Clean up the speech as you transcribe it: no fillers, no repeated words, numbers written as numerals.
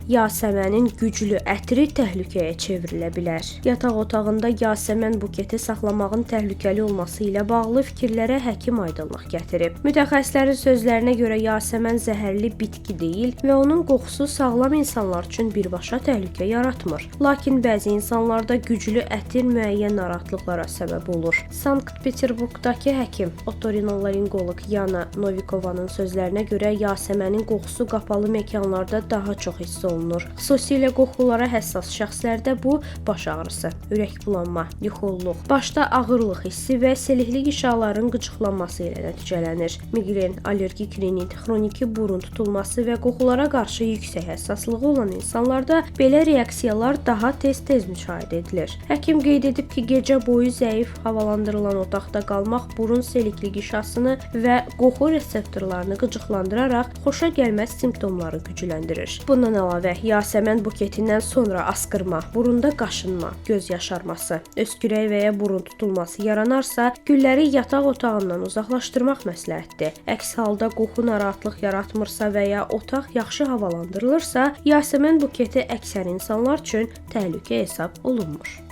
Yasəmənin güclü ətri təhlükəyə çevrilə bilər. Yataq otağında yasəmən buketi saxlamağın təhlükəli olması ilə bağlı fikirlərə həkim aydınlıq gətirib. Mütəxəssislərin sözlərinə görə yasəmən zəhərli bitki deyil və onun qoxusu sağlam insanlar üçün birbaşa təhlükə yaratmır. Lakin bəzi insanlarda güclü ətir müəyyən narahatlıqlara səbəb olur. Sankt-Peterburqdakı həkim, otorinolaringoloq Yana Novikovanın sözlərinə görə yasəmənin qoxusu qapalı məkanlarda daha çox hiss olunur. Xüsusilə qoxulara həssas şəxslərdə bu baş ağrısı, ürək bulanma, yuxululuq, başda ağırlıq hissi və selikli qişaların qıcıqlanması ilə nəticələnir. Miqren, allergik rinit, xroniki burun tutulması və qoxulara qarşı yüksək həssaslığı olan insanlarda belə reaksiyalar daha tez-tez müşahidə edilir. Həkim qeyd edib ki, gecə boyu zəif havalandırılan otaqda qalmaq burun selikli qişasını və qoxu reseptorlarını qıcıqlandıraraq xoşa gəlməz simptomları gücləndirir. Bundan əlavə, yasəmən buketindən sonra asqırma, burunda qaşınma, göz yaşarması, öskürək və ya burun tutulması yaranarsa, gülləri yataq otağından uzaqlaşdırmaq məsləhətdir. Əks halda qoxu narahatlıq yaratmırsa və ya otaq yaxşı havalandırılırsa, yasəmən buketi əksər insanlar üçün təhlükə hesab olunmur.